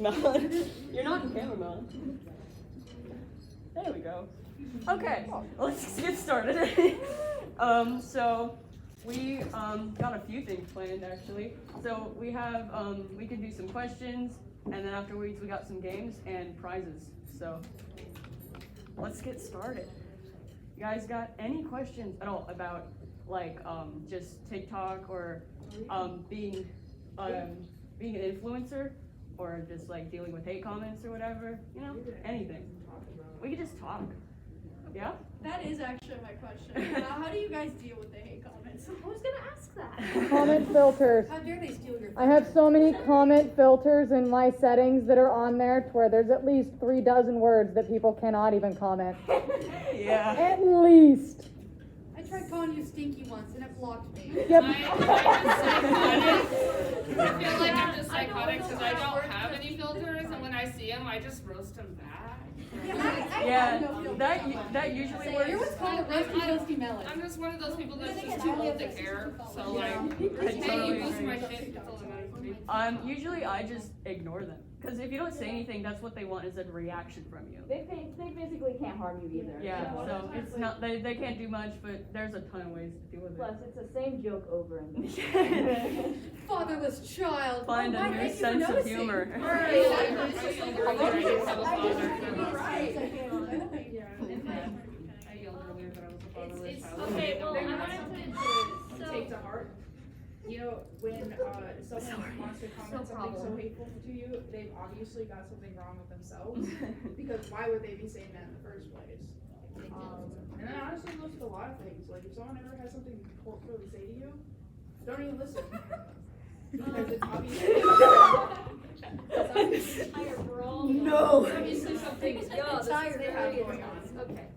Melon. You're not in camera, Melon. There we go. Okay, let's get started. So we got a few things planned actually. So we have we could do some questions, and then afterwards we got some games and prizes. So let's get started. You guys got any questions at all about like just TikTok or being an influencer, or just like dealing with hate comments or whatever? You know, anything. We could just talk. Yeah? That is actually my question. How do you guys deal with the hate comments? I was gonna ask that. Comment filters. How dare they steal your I have so many comment filters in my settings that are on there to where there's at least 36 words that people cannot even comment. Yeah. At least. I tried calling you stinky once and it blocked me. Yep. I feel like I'm just psychotic because I don't have any filters, and when I see them, I just roast them back. That usually works. You're what's called a roasty toasty melon. I'm just one of those people that's just too old to care. So like, hey, you use my shit. That's all that matters to me. Usually I just ignore them. Because if you don't say anything, that's what they want, is a reaction from you. They basically can't harm you either. Yeah, so it's not, they can't do much, but there's a ton of ways to deal with it. Plus, it's the same joke over and over. Fatherless child. Find a new sense of humor. Okay, well, I wanted to take to heart. You know, when someone wants to comment something so hateful to you, they've obviously got something wrong with themselves. Because why would they be saying that in the first place? And that honestly goes to a lot of things. Like, if someone ever has something hurtful to say to you, don't even listen. Because it's obviously No. Obviously something's they have going on. Okay.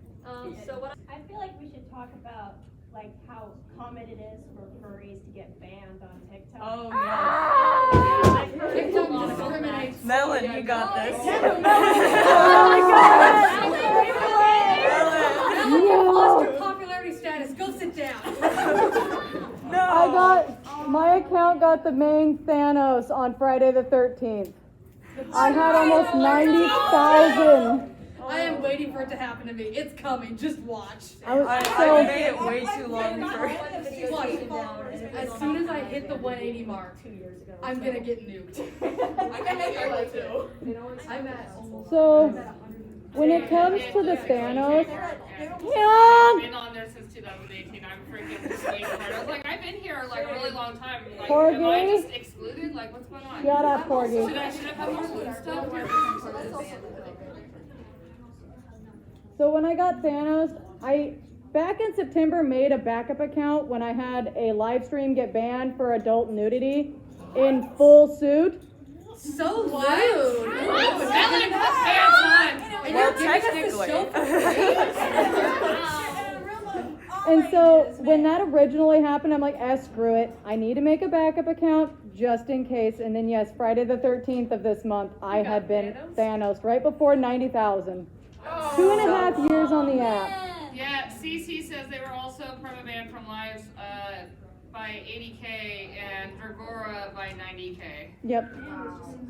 So what I feel like we should talk about like how common it is for furries to get banned on TikTok. Oh, yeah. TikTok discriminates. Melon, you got this. Oh my God. You lost your popularity status. Go sit down. No. My account got the main Thanos on Friday the 13th. I had almost 90,000. I am waiting for it to happen to me. It's coming. Just watch. I made it way too long for As soon as I hit the 180 mark, 2 years ago. I'm gonna get nuked. I can make it too. I'm at almost. So, when it comes to the Thanos, I've been on there since 2018. I'm freaking just waiting for it. I was like, I've been here like a really long time. Like, am I just excluded? Like, what's going on? shut up, Corgi. Should I have more food stuff? So when I got Thanos, I back in September made a backup account when I had a live stream get banned for adult nudity in Fursuit. So rude. Melon, put pants on. Well, technically. And so when that originally happened, I'm like, screw it. I need to make a backup account just in case. And then yes, Friday the 13th of this month, I had been Thanos right before 90,000. 2.5 years on the app. Yeah, CC says they were also permabanned from lives by 80K and Dragora by 90K. Yep.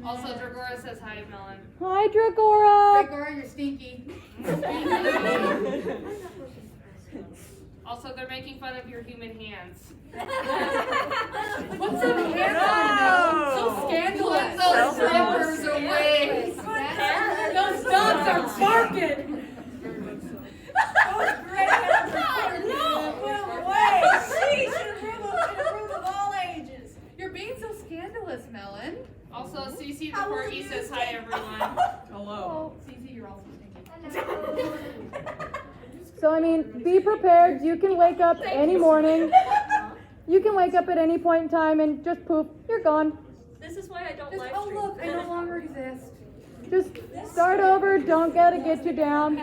Also, Dragora says hi, Melon. Hi, Dragora. Gregor, you're stinky. Also, they're making fun of your human hands. What's up, hands? So scandalous. Put those slippers away. Those dogs are barking. You're being so scandalous, Melon. Also, CC the Corgi says hi, everyone. Hello. Cece, you're also stinky. So I mean, be prepared. You can wake up any morning. You can wake up at any point in time and just poof, you're gone. This is why I don't Just, live oh stream. look, I no longer exist. Just start over. Don't get you down.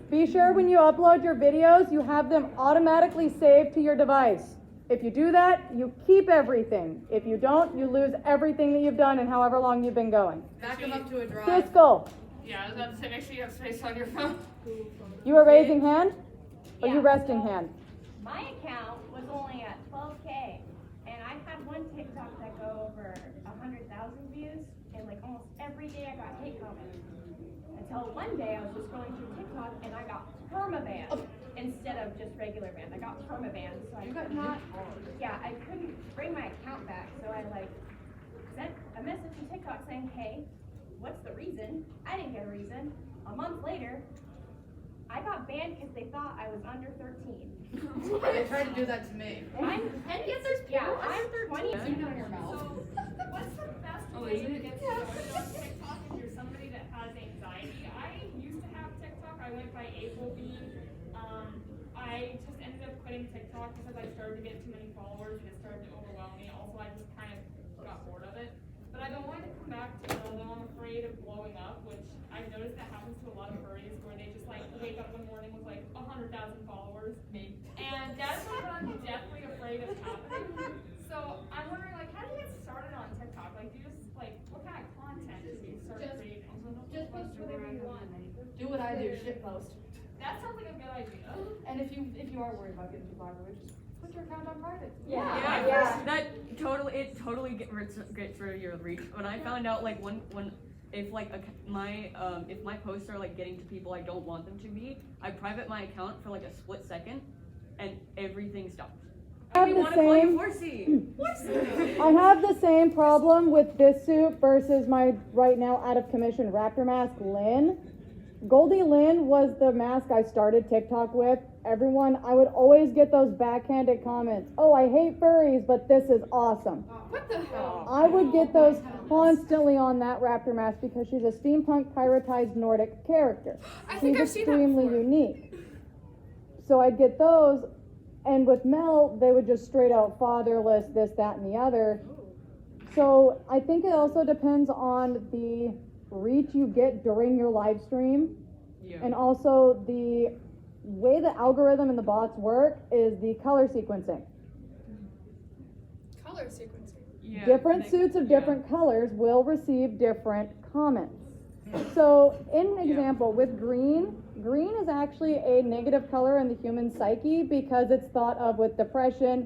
Be sure when you upload your videos, you have them automatically saved to your device. If you do that, you keep everything. If you don't, you lose everything that you've done and however long you've been going. Back them up to a drive. Fiscal, Yeah, I was about to say, make sure you have space on your phone. you are raising hand? Or you Yeah, resting so hand? My account was only at 12K, and I had one TikTok that go over 100,000 views, and like almost every day I got hate comments. Until one day I was just going through TikTok and I got permabanned instead of just regular banned. I got permabanned, so I could not. Yeah, I couldn't bring my account back, so I like sent a message to TikTok saying, "Hey, what's the reason?" I didn't get a reason. A month later, I got banned because they thought I was under 13. They tried to do that to me. And yet there's people. I'm 20. Zoom in on your mouth. So, what's the best way to get started on TikTok if you're somebody that has anxiety? I used to have TikTok. I went by April Bean. I just ended up quitting TikTok because I started to get too many followers and it started to overwhelm me. Also, I just kind of got bored of it. But I've been wanting to come back to it, although I'm afraid of blowing up, which I've noticed that happens to a lot of furries where they just like wake up one morning with like 100,000 followers. And that's what I'm definitely afraid of happening. So I'm wondering, like, how do you get started on TikTok? Like, do you just like what kind of content do you start creating? Just post whatever you want. Do what I do, shit post. That sounds like a good idea. And if you are worried about getting too popular, just put your account on private. Yeah. That totally gets rid of your reach. When I found out, like, if like if my posts are like getting to people I don't want them to be, I private my account for like a split second, and everything stops. I have the same problem with this suit versus my right now out of commission raptor mask, Lynn. Goldie Lynn was the mask I started TikTok with. Everyone, I would always get those backhanded comments. "Oh, I hate furries, but this is awesome." What the hell? I would get those constantly on that raptor mask because she's a steampunk pyretized Nordic character. I think She's I've seen that extremely before. unique. So I'd get those, and with Mel, they would just straight out fatherless, this, that, and the other. So I think it also depends on the reach you get during your live stream, and also the way the algorithm and the bots work is the color sequencing. Color sequencing. Yeah, Different suits of different colors will receive different comments. So, in an example, with green is actually a negative color in the human psyche because it's thought of with depression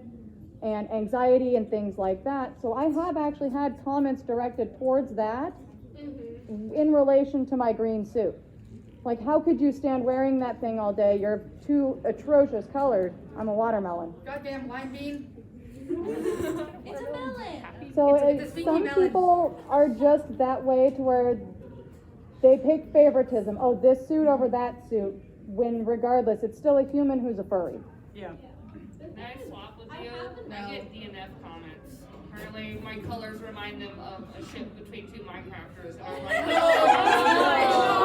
and anxiety and things like that. So I have actually had comments directed towards that in relation to my green suit. Like, how could you stand wearing that thing all day? You're too atrocious colored. I'm a watermelon. Goddamn lime bean. It's a melon. So It's a stinky some melon. people are just that way to where they pick favoritism. Oh, this suit over that suit. When regardless, it's still a human who's a furry. Yeah. Can I swap with you? No. I get DNF comments. Apparently, my colors remind them of a ship between two Minecrafters. And I'm like,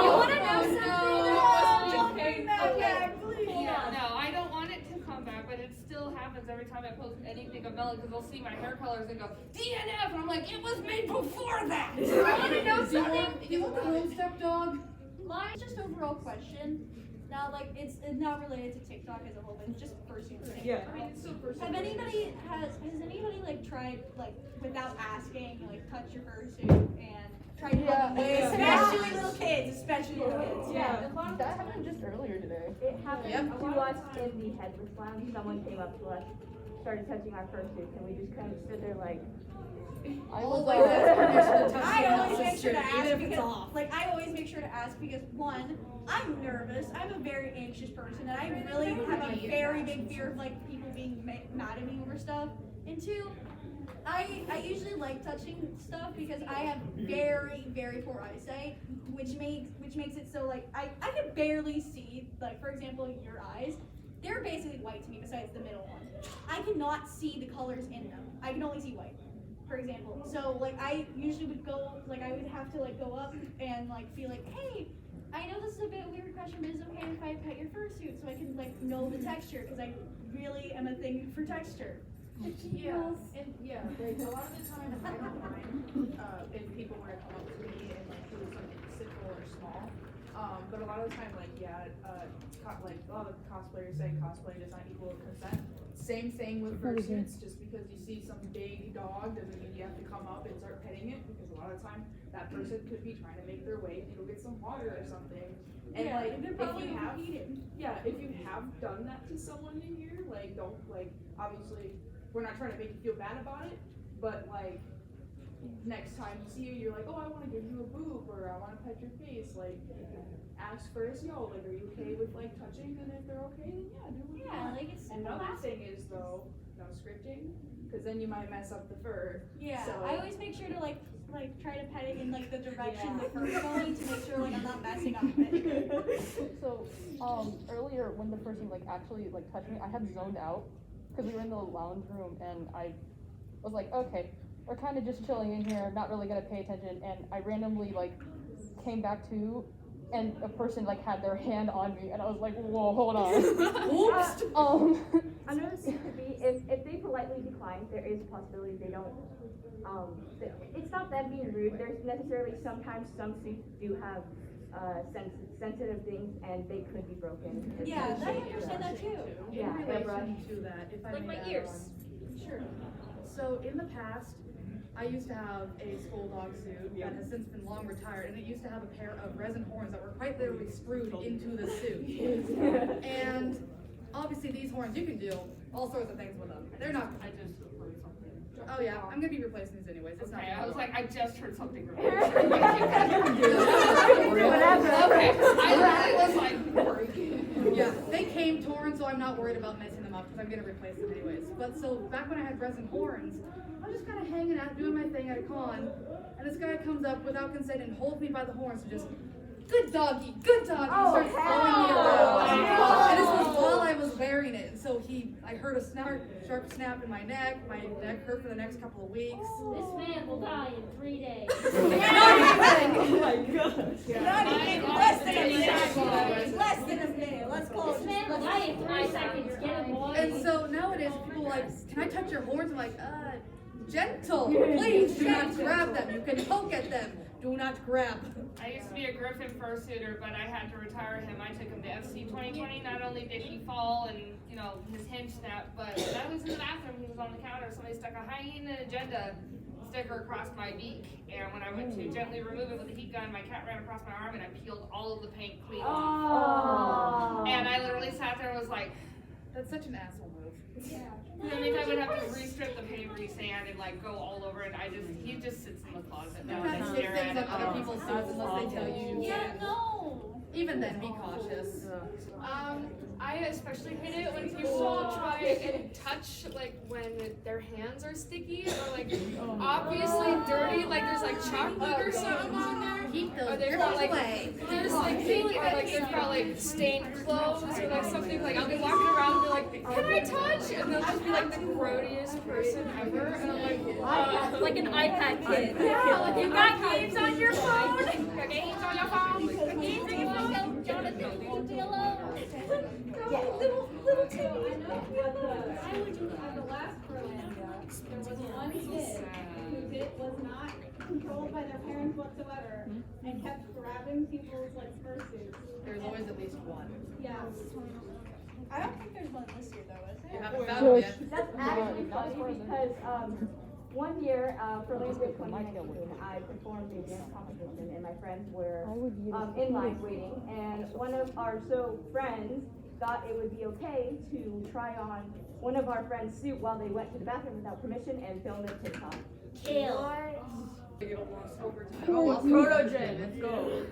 You want to know something? Okay, please. Yeah, no, I don't want it to come back, but it still happens every time I post anything of Melon because they'll see my hair colors and go, DNF! And I'm like, it was made before that! I want to know something. Do you want the home step dog? Mine's just overall question. Now, like, it's not related to TikTok as a whole, but it's just fursuit. Yeah. I mean, it's still personal. Has anybody like tried, like, without asking, like, touch your fursuit and tried to help away, especially little kids, Yeah. That happened just earlier today. It happened Yep. to us in the headless lounge. Someone came up to us, started touching our fursuits, and we just kind of stood there like, I was like, that's permission to touch I your always make sister, sure to ask even if it's because, off. like, I always make sure to ask because one, I'm nervous. I'm a very anxious person, and I really have a very big fear of like people being mad at me over stuff. And two, I usually like touching stuff because I have very, very poor eyesight, which makes it so like I can barely see, like, for example, your eyes. They're basically white to me besides the middle one. I cannot see the colors in them. I can only see white, for example. So like I usually would go, like I would have to like go up and like be like, hey, I know this is a bit weird question, but is it okay if I pet your fursuit so I can like know the texture? Because I really am a thing for texture. Yeah, and yeah, like a lot of the time I don't mind if people were to come up to me and like do something simple or small. But a lot of the time, like like a lot of cosplayers say cosplay does not equal consent. Same thing with fursuits. Just because you see some big dog doesn't mean you have to come up and start petting it, because a lot of the time that person could be trying to make their way to go get some water or something. And yeah, like and they're if probably you have overheated. if you have done that to someone in here, like don't like obviously we're not trying to make you feel bad about it, but like next time you see you, you're like, oh, I want to give you a boo, I want to pet your face. Like, ask first, like, are you okay with like touching? And if they're okay, then yeah, do what you Yeah, want. like it's Another thing is though, no scripting, because then you might mess up the fur. Yeah, So, I always make sure to like try to pet it in like the direction the fur's going to make sure like I'm not messing up it. So, earlier when the person like actually like touched me, I had zoned out because we were in the lounge room and I was like, okay, we're kind of just chilling in here, not really gonna pay attention, and I randomly like came back to, and a person like had their hand on me, and I was like, whoa, hold on. Oops. Another thing could be if they politely decline, there is a possibility they don't. It's not them being rude. There's necessarily sometimes some suits do have sensitive things and they could be broken. Yeah, I understand that too. Yeah, In relation to that, if I Like may my add ears. on. Sure. So in the past, I used to have a school dog suit that has since been long retired, and it used to have a pair of resin horns that were quite literally screwed into the suit. And obviously these horns, you can do all sorts of things with them. They're not. I just heard something. Oh yeah, I'm gonna be replacing these anyways. It's Okay, not. I was like, I just heard something. Whatever. Okay, I was like, Yeah, they came torn, so I'm not worried about messing them up because I'm gonna replace them anyways. But so back when I had resin horns, I was just kind of hanging out, doing my thing at a con, and this guy comes up without consent and holds me by the horns and just, good doggy, and starts throwing me around. And this was while I was wearing it, and so I heard a sharp snap in my neck hurt for the next couple of weeks. This man will die in 3 days. Oh my gosh. Not even less than a minute. Less than a minute. Let's call it. This man will die in 3 seconds. Get him, boy. And so nowadays people are like, can I touch your horns? I'm like, gentle, please do not grab them. You can poke at them. Do not grab. I used to be a Griffin fursuiter, but I had to retire him. I took him to FC 2020. Not only did he fall and, his hinge snapped, but when I was in the bathroom, he was on the counter. Somebody stuck a hyena agenda sticker across my beak. And when I went to gently remove it with a heat gun, my cat ran across my arm and I peeled all of the paint clean off. And I literally sat there and was like, That's such an asshole move. I mean, I would have to restrip the paint, resand, and like go all over it. He just sits in the closet now You and I can't stick stare things at on it. other people's suits unless they tell you. Yeah, no. Even then, be cautious. I especially hate it when people try and touch, like, when their hands are sticky or, like, obviously dirty, like there's, like, chocolate or something on there. Keep Or those they've got, like, away. there's, like, pink, or, like, they've got, like, stained clothes or, like, something, like, I'll be walking around and be like, can I touch? And they'll just be, like, the grodiest person ever. And I'm like, Like an iPad kid. yeah, like, you got games on your phone? You got games on your phone? You got games on your phone? Jonathan, leave me alone. Little Timmy. At the last Furlandia, there was one kid who was not controlled by their parents whatsoever and kept grabbing people's like fursuits. There's always at least one. Yeah. I don't think there's one this year though, is You there? haven't found them yet. That's actually funny because one year for Furlandia 2019, I performed the dance competition and my friends were in line waiting, and one of our friends thought it would be okay to try on one of our friends' suit while they went to the bathroom without permission and filmed it TikTok. Ew. Oh, Protogen, let's go.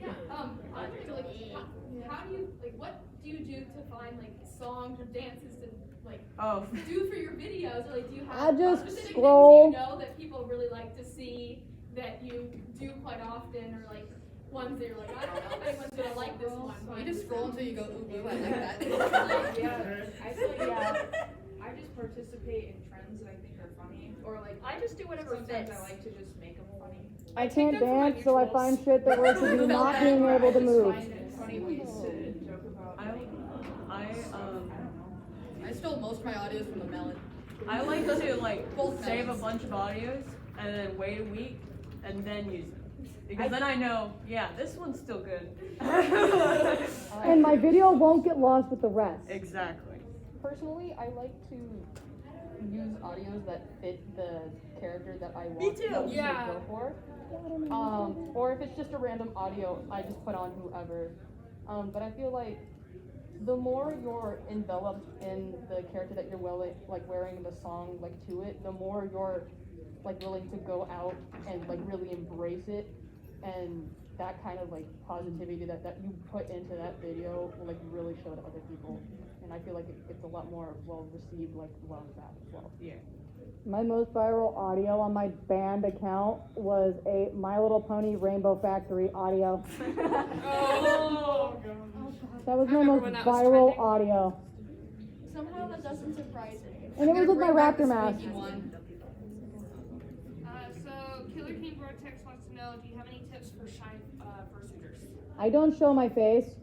Yeah, Andre, like, how do you, like, what do you do to find, like, songs or dances to, like, Oh. do for your videos? Or, like, do you I have just specific scroll. things that people really like to see that you do quite often, or, like, ones that you're like, I don't know if anyone's gonna like this one. You But just scroll until you go, ooh, I like that. Yeah, I feel like I just participate in trends that I think are funny, or like I just do whatever sometimes fits. I like to just make them funny. I can't dance, so I find shit that works with me not being able to move. I just find funny ways to joke about. I stole most of my audios from the melon. I like to like Both save a melons. bunch of audios and then wait a week and then use them. Because then I know, yeah, this one's still good. And my video won't get lost with the rest. Exactly. Personally, I like to use audios that fit the character that I want Me too. them to Yeah. go for. Or if it's just a random audio, I just put on whoever. But I feel like the more you're enveloped in the character that you're wearing the song to it, the more you're willing to go out and really embrace it and that kind of like positivity that you put into that video will like really show to other people, and I feel like it's a lot more well received, like love back as well. Yeah. My most viral audio on my band account was a My Little Pony Rainbow Factory audio. Oh. That was I my remember most when that was viral trending. audio. Somehow that doesn't surprise me. And it was with my raptor mask. So Killer King Vortex wants to know, do you have any tips for shy fursuiters? I don't show my face.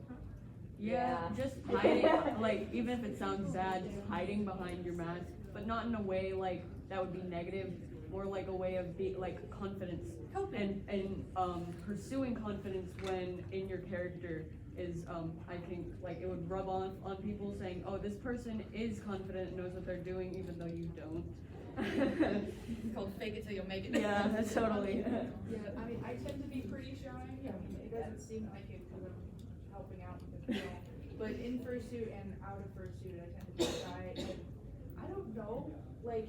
Yeah, just hiding, like, even if it sounds sad, just hiding behind your mask, but not in a way, like, that would be negative, more like a way of confidence. And pursuing confidence when in your character is, I think, like, it would rub on people saying, oh, this person is confident and knows what they're doing, even though you don't. It's called fake it till you make it. Yeah, that's totally. Yeah, I mean, I tend to be pretty shy. Yeah, I mean, it doesn't seem like it because I'm helping out with the girl. But in fursuit and out of fursuit, I tend to be shy. And I don't know, like,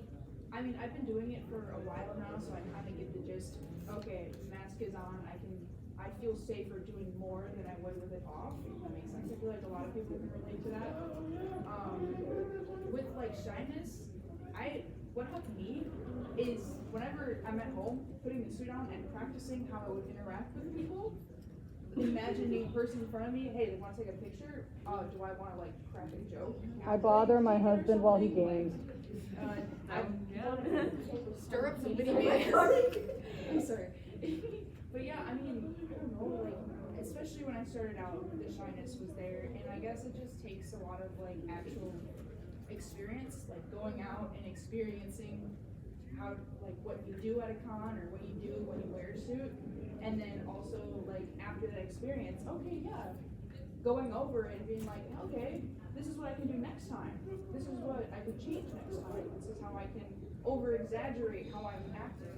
I mean, I've been doing it for a while now, so I kind of get the gist. Okay, mask is on. I feel safer doing more than I would with it off. If that makes sense. I feel like a lot of people can relate to that. With like shyness, what helped me is whenever I'm at home, putting the suit on and practicing how I would interact with people, imagining a person in front of me, hey, they want to take a picture, do I want to like crack a joke? I bother my husband while he games. Stir up some video games. I'm sorry. But yeah, I mean, I don't know, like, especially when I started out, the shyness was there, and I guess it just takes a lot of like actual experience, like going out and experiencing how, like, what you do at a con or what you do when you wear a suit, and then also like after that experience, okay, yeah, going over it and being like, okay, this is what I can do next time. This is what I could change next time. This is how I can over exaggerate how I'm acting.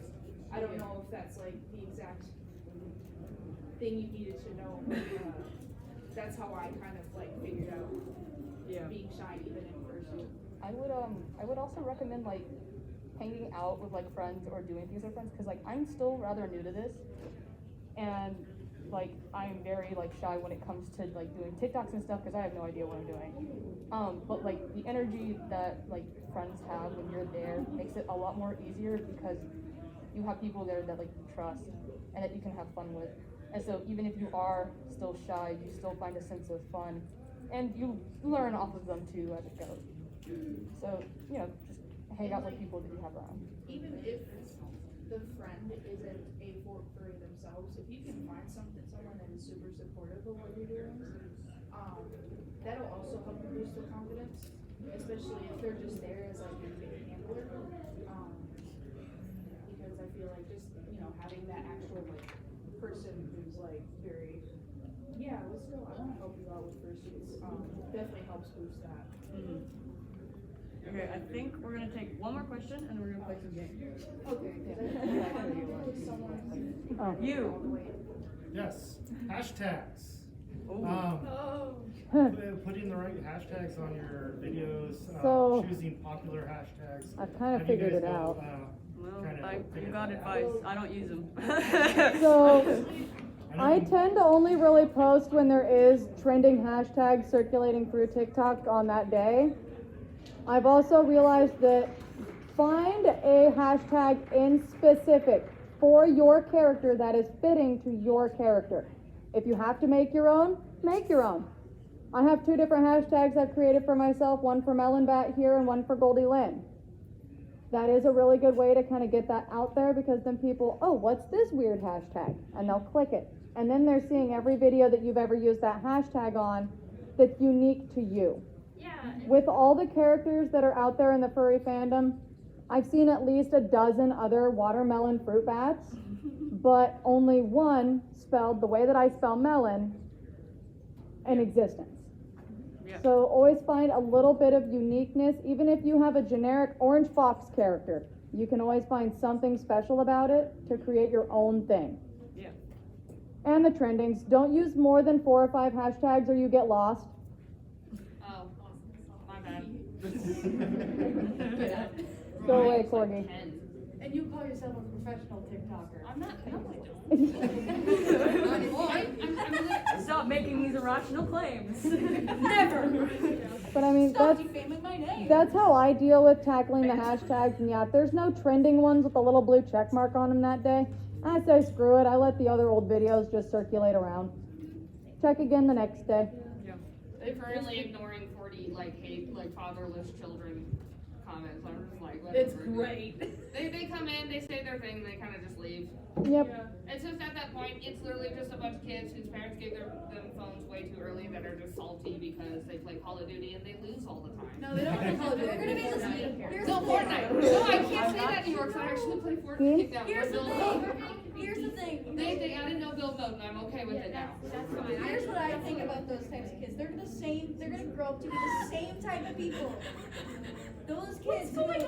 I don't know if that's like the exact thing you needed to know. But, that's how I kind of like figured out being shy even in fursuit. I would also recommend like hanging out with like friends or doing things with friends, because like I'm still rather new to this, and like I'm very like shy when it comes to like doing TikToks and stuff because I have no idea what I'm doing. But like the energy that like friends have when you're there makes it a lot more easier because you have people there that like you trust and that you can have fun with. And so even if you are still shy, you still find a sense of fun, and you learn off of them too as it goes. So, you know, just hang out with people that you have around. Even if the friend isn't a furry themselves, if you can find someone that is super supportive of what you're doing, that'll also help you boost their confidence, especially if they're just there as like a big handler. Because I feel like just, you know, having that actual like person who's like very, yeah, let's go, I want to help you out with fursuits, definitely helps boost that. Okay, I think we're gonna take one more question and we're gonna play some games. Okay. You. Yes, hashtags. Oh. Putting the right hashtags on your videos, So- choosing popular hashtags. I've kind of Have you figured guys it both, out. Well, you got advice. I don't use them. So I know- tend to only really post when there is trending hashtags circulating through TikTok on that day. I've also realized that find a hashtag in specific for your character that is fitting to your character. If you have to make your own, make your own. I have 2 different hashtags I've created for myself, one for Melonbat here and one for Goldie Lynn. That is a really good way to kind of get that out there, because then people, oh, what's this weird hashtag? And they'll click it. And then they're seeing every video that you've ever used that hashtag on that's unique to you. Yeah. With all the characters that are out there in the furry fandom, I've seen at least a dozen other watermelon fruit bats, but only one spelled the way that I spell melon in existence. Yeah. So always find a little bit of uniqueness. Even if you have a generic orange fox character, you can always find something special about it to create your own thing. Yeah. And the trendings, don't use more than 4 or 5 hashtags or you get lost. Oh, my bad. Go away, Corgi. And you call yourself a professional TikToker. I'm not. No, I don't. Stop making these irrational claims. Never. But I mean, Stop defaming my name. that's how I deal with tackling the hashtags. And yeah, if there's no trending ones with a little blue check mark on them that day, I say screw it. I let the other old videos just circulate around. Check again the next day. They're currently ignoring 40 fatherless children comments. I'm just like, whatever. It's great. They come in, they say their thing, they kind of just leave. Yep. It's just at that point, it's literally just a bunch of kids whose parents gave them phones way too early that are just salty because they play Call of Duty and they lose all the time. No, they don't play Call of Duty. They're gonna be listening. No, Fortnite. No, I can't say that anymore because I actually play Fortnite. Kicked out Here's the Build thing. mode. Here's the thing. They added no build mode and I'm okay with it now. Here's what I think about those types of kids. They're gonna grow up to be the same type of people. Those kids who like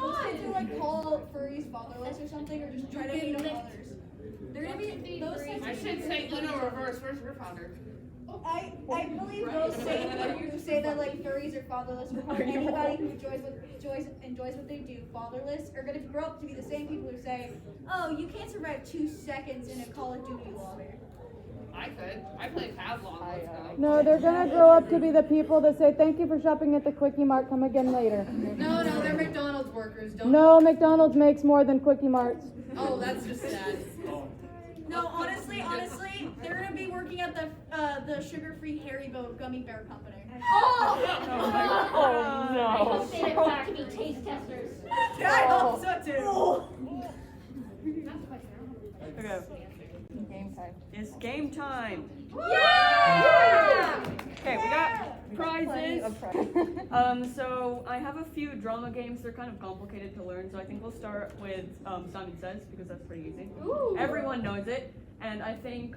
call furries fatherless or something, or just try to hate on others. They're gonna be those types I of should kids. say Uno reverse. Where's your father? I believe those same people who say that like furries are fatherless, or anybody who enjoys what they do fatherless, are gonna grow up to be the same people who say, oh, you can't survive 2 seconds in a Call of Duty lobby. I could. I played Pavlov. Let's go. No, they're gonna grow up to be the people that say, thank you for shopping at the Quickie Mart, come again later. No, they're McDonald's workers. Don't. No, McDonald's makes more than Quickie Marts. Oh, that's just sad. No, honestly, they're gonna be working at the sugar-free Haribo gummy bear company. Oh no. I hope they don't have to be taste testers. I hope so too. Okay. Game time. It's game time. Yeah! Okay, we got prizes. So I have a few drama games. They're kind of complicated to learn, so I think we'll start with Simon Says because that's pretty easy. Ooh. Everyone knows it, and I think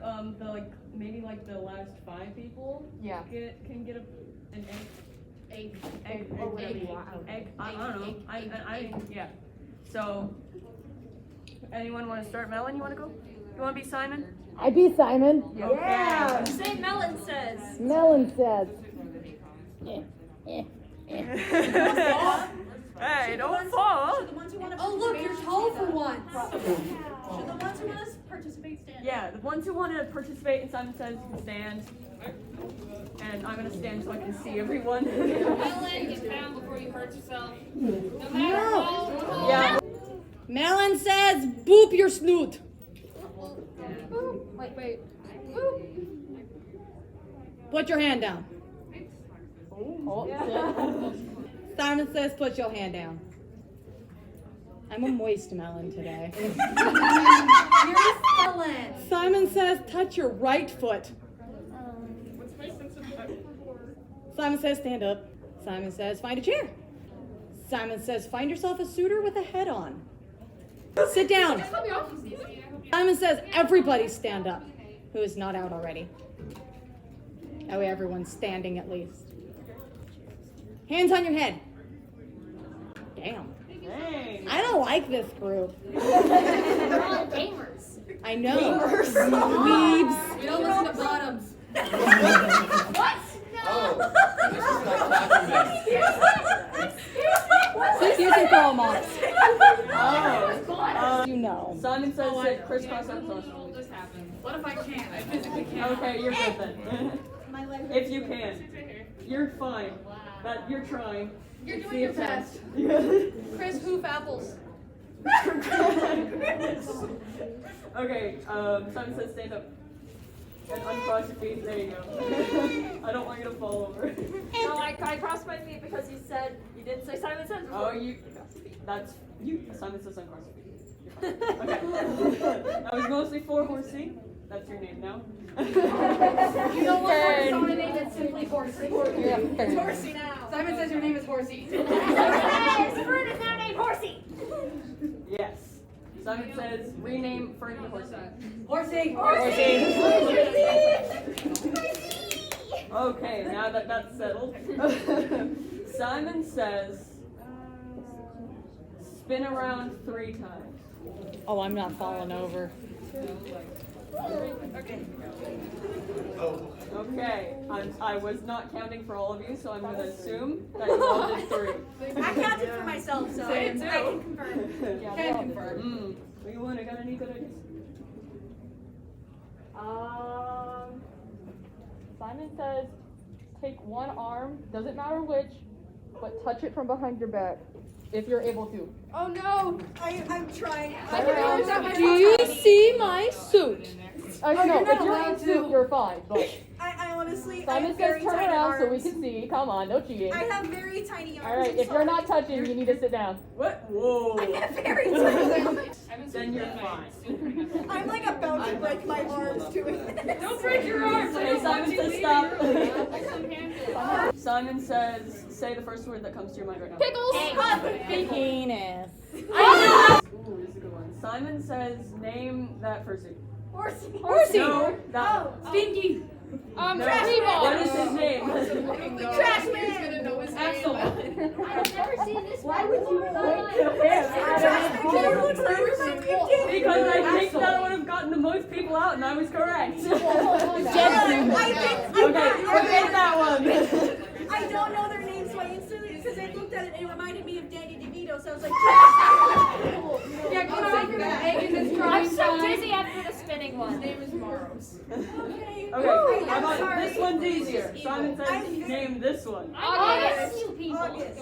maybe the last 5 people can get an egg. Egg. I don't know. I yeah. So anyone want to start? Melon, you want to go? You want to be Simon? I be Simon. Yeah. Say Melon Says. Melon says. Hey, don't fall. The ones who want to Oh, look, you're tall for once. Should the ones who want to participate stand? Yeah, the ones who want to participate in Simon Says can stand. And I'm gonna stand so I can see everyone. Melon, get down before you hurt yourself. No matter how. Yeah. Melon says, boop your snoot. Wait. Put your hand down. Simon says, put your hand down. I'm a moist melon today. You're a felon. Simon says, touch your right foot. Simon says, stand up. Simon says, find a chair. Simon says, find yourself a suitor with a head on. Sit down. Simon says, everybody stand up. Who is not out already? That way everyone's standing at least. Hands on your head. Damn. Dang. I don't like this group. We're all gamers. I know. Weebs. We don't listen to bottoms. What? Oh, this is not documented. You can call them off. Oh. You know. Simon Says that crisscross applause. Just happened. What if I can't? I physically can't. Okay, you're good then. My leg hurts. If you can. You're fine. But you're trying. You're It's doing the your attempt. Chris, hoof apples. Okay, Simon Says stand up. And uncross your feet. There you go. I don't want you to fall over. No, I crossed my feet because you didn't say Simon Says. Oh, that's you. Simon Says uncross your feet. You're fine. Okay. That was mostly for Horsey. That's your name now. You know what? Someone named it simply Horsey. It's Horsey now. Simon says your name is Horsey. Fern is now named Horsey. Yes. Simon Says rename Fern to Horsey. Horsey. Okay, now that that's settled. Simon Says spin around 3 times. Oh, I'm not falling over. Okay, I was not counting for all of you, so I'm going to assume that you all did 3. I counted for myself, so I Same can confirm. Can confirm. You want to got any good ideas? Simon says, take one arm, doesn't matter which, but touch it from behind your back, if you're able to. Oh no! I'm trying. Do you see my suit? No, if you're in suit, you're fine, but I honestly. Simon says turn around so we can see. Come on, no cheating. I have very tiny arms. Alright, if you're not touching, you need to sit down. What? Whoa. I have very tiny arms. Then you're fine. I'm like about to break my arms to it. Don't break your arms. Okay, Simon says stop. Simon says, say the first word that comes to your mind right now. Pickles! Penis. Ooh, this is a good one. Simon says, name that fursuit. Horsey. No, that one. Stinky. No. Trash man. What is his name? Trash He's man. gonna know his Axel. name. I've never seen this. Why would you Because I think that would have gotten the most people out, and I was correct. Okay, forget that one. I don't know their names, so I instantly, because I looked at it and it reminded me of Danny DeVito, so I was like, Yeah, get over that. Egg in this I'm so dizzy after the spinning one. His name is Maros. okay. Okay, how about sorry. this one's easier? Simon says, name this one. August. You people. August.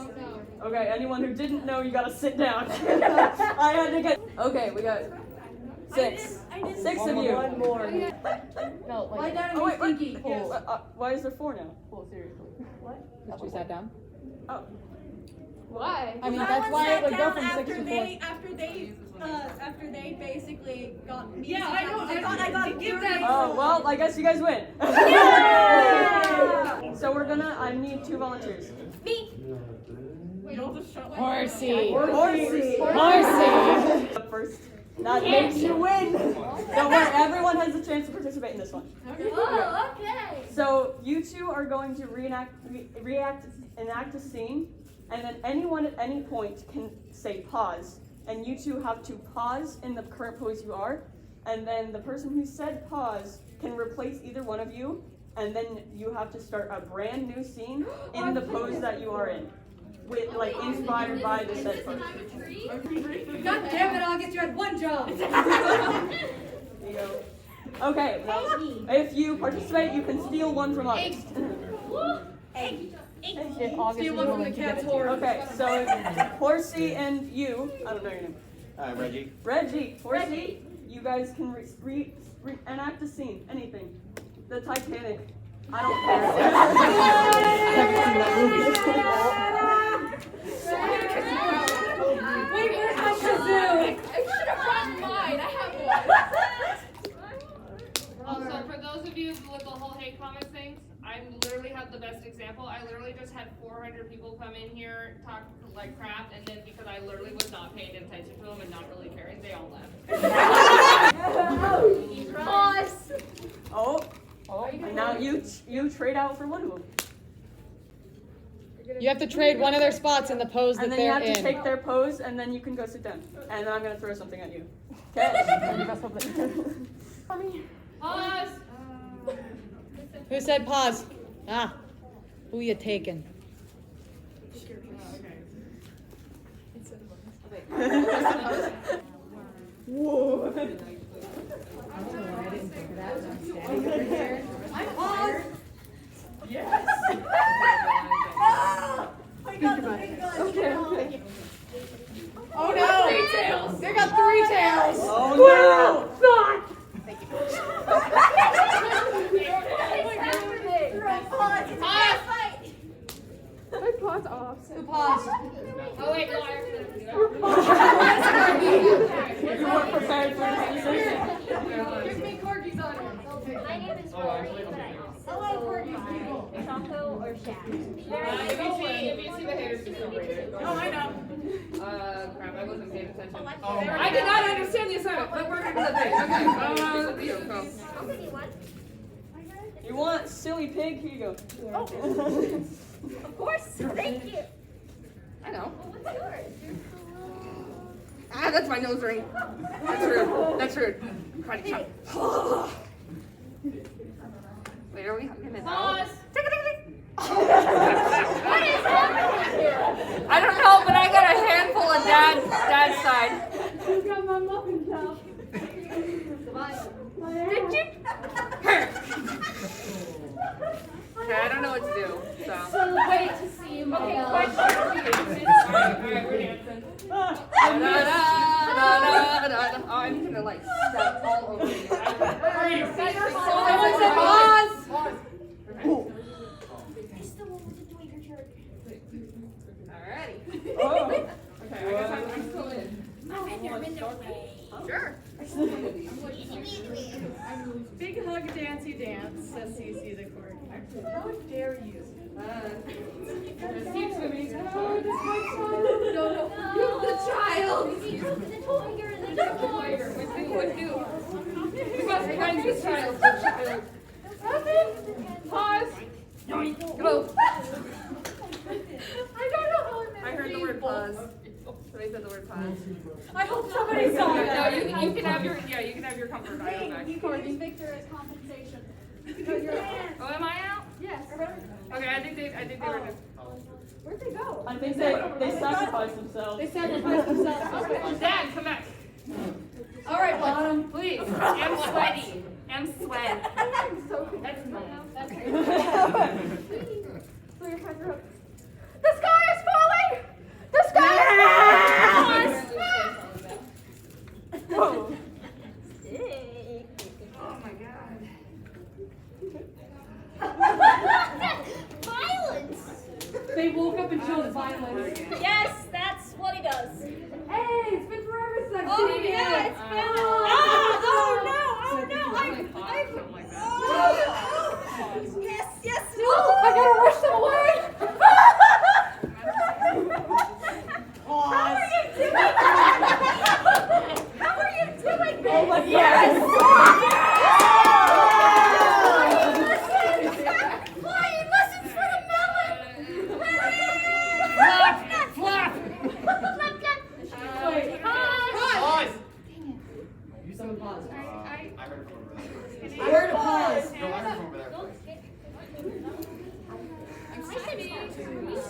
Okay, anyone who didn't know, you gotta sit down. I had to get. Okay, we got 6. I didn't 6 of you. One more. No, Lie like, down Oh, and wait, be stinky. why is there 4 now? oh, seriously. Did you sat down? Oh. Why? I mean, That that's one why sat it would go down from 6 to 4. after they basically got me. Yeah, I know. I got give that. Oh, well, I guess you guys win. So I need 2 volunteers. Me. Horsey. Horsey. Horsey. Up first. That makes you win. Don't worry, everyone has a chance to participate in this one. Oh, okay. So you 2 are going to enact a scene, and then anyone at any point can say pause, and you 2 have to pause in the current pose you are, and then the person who said pause can replace either one of you, and then you have to start a brand new scene in the pose that you are in, with inspired by the said pose. God damn it, August, you had one job. There you go. Okay, now, if you participate, you can steal one from August. If August is Steal one from willing the to give cat's it to you. horn. Okay, so Horsey and you, I don't know your name. Reggie. Reggie, Horsey, you guys can enact a scene, anything. The Titanic. I don't Wait, where's my kazoo? I should have brought mine. I have one. Also, for those of you with the whole hate comment things, I literally have the best example. I literally just had 400 people come in here, talk like crap, and then because I literally was not paying attention to them and not really caring, they all left. Pause. Oh, and now you trade out for one of them. You have to trade one of their spots in the pose that And then you they're have to in. take their pose, and then you can go sit down. And then I'm gonna throw something at you. Okay? Pause. Who said pause? Ah, who you taking? Whoa. I'm paused. Yes. I got the big gun. Okay. Oh no! They got 3 tails! Oh no! Pause off. Who paused? Oh wait, no, I You weren't prepared for this decision. Give me corgis on it. My name is Rory, but I also Choco or Shaq. if you see the haters, just don't read it. Oh, I know. Crap, I wasn't paying attention. Oh, I did not understand the assignment, but we're gonna the thing. Okay, go. How many ones? You want silly pig? Here you go. Of course. Thank you. I know. Well, what's yours? Ah, that's my nose ring. That's rude. That's rude. Karate chop. Wait, are we gonna pause? What is happening here? I don't know, but I got a handful of dad's side. You got my muffin top. Did you? Okay, Alright, we're dancing. I'm gonna like step all over you. Someone said pause. It's the one with the tweaker shirt. Alrighty. Oh. Okay, I guess I'm still in. Sure. Big hug dance you dance, says Cece the court. How dare you? Teach me. No, you the child. The tweaker, the tweaker. What do? We must find this child. Pause. Go. I don't know how it I heard the word pause. Somebody said the word pause. I hope somebody saw No, that. you can have your comfort item back. You can use Victor as compensation. Oh, am I out? Yes. Okay, I think they were just. Where'd they go? I think they sacrificed themselves. They sacrificed themselves. Dad, come back. All right, bottom. Please. I'm sweaty. I'm sweat. That's mine. The sky is falling! The sky is falling! Whoa. Oh my god. Violence! They woke up and chose violence. Yes, that's what he does. Hey, it's been forever since I've Oh, seen you. yeah, it's been Yes, No, I gotta rush them away. How are you doing this? Oh my Yes! Flying lessons for the melon! Flap. Wait. Pause. Someone pause. I heard it from over there. I heard a pause. No, I heard from over there.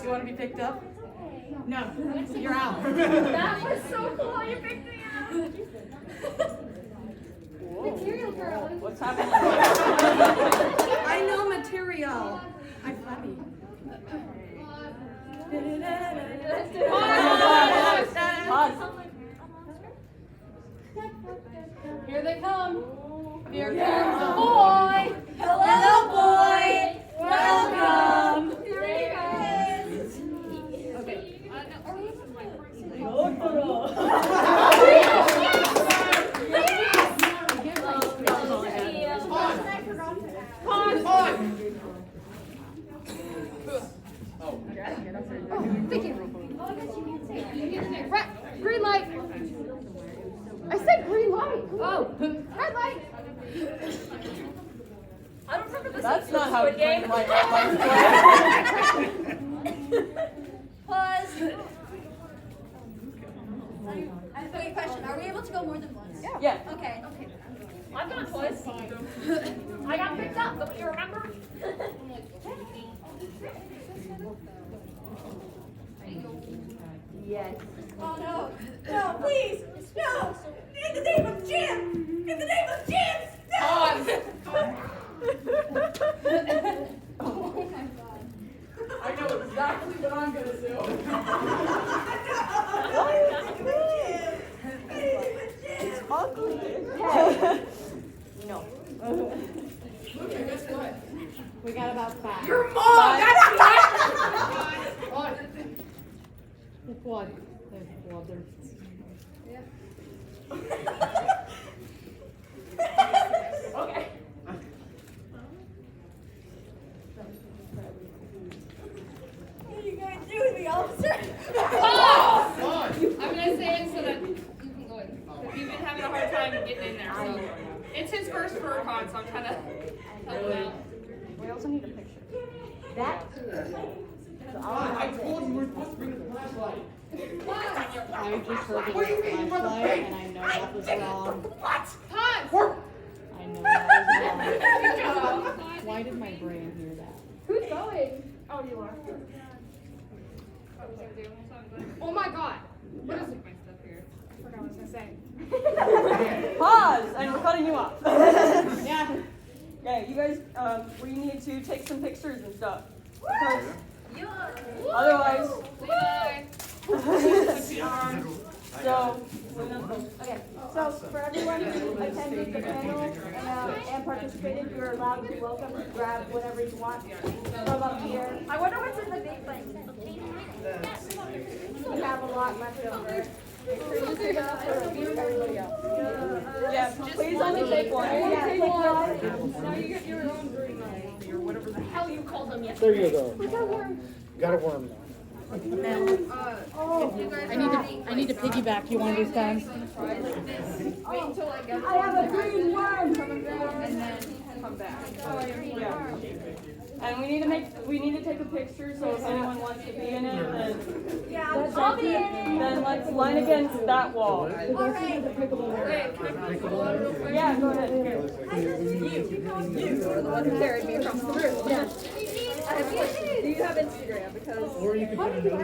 You want to be picked up? No, you're out. That was so cool, you picked me up! Material girl. What's happening? I know material. I'm flappy. Pause. Here they come. Here Yeah. comes a boy. Hello, boy! Welcome. Here he is! Green light. I said green light. Oh, red light. I don't remember this. That's not how Squid Game. green light Pause. I have a question. Are we able to go more than once? Yeah. Okay. I've gone twice. I got picked up. Don't you remember? Yes. Oh no. No, please. No. In the name of Jim. In the name of Jim. No. Oh my god. I know exactly what I'm gonna do. It's ugly. No. Okay, guess what? We got about 5. Your mom! That's what! There's blood. There's blood. There's... Okay. What are you going to do with me, officer? I'm gonna say it so that you can go in. Because you've been having a hard time getting in there. So it's his first FurCon, so I'm trying to help him out. We also need a picture. I told you we're supposed to bring the flashlight. I just heard the word flashlight and I know that was wrong. What? Pause! I know that was wrong. Why did my brain hear that? Who's going? Oh, you are. Oh my god. What is my stuff here? I forgot what I was gonna say. Pause, and we're cutting you off. Yeah. Okay, you guys, we need to take some pictures and stuff. Because Otherwise, Bye. so, Okay, so for everyone who attended the panel and participated, you're allowed to welcome to grab whatever you want from up here. I wonder what's in the big thing. We have a lot left over. Make sure you pick up or leave everybody else. yeah, please only take one. Yeah, take one. Now you get your own green light, or whatever the hell you called them There yesterday. you go. Got a worm now. If you guys I need to piggyback you on these times. wait until I get I have a green worm. and then come back. Yeah. And we need to take a picture, so if anyone wants to be in it, then, Yeah, I'll be in it. then let's line against that wall. All right. Wait, can I put one real quick? Yeah, go ahead. Here. You were the one who carried me across the room. Yeah. Do you have Instagram? Because Or you could put a note.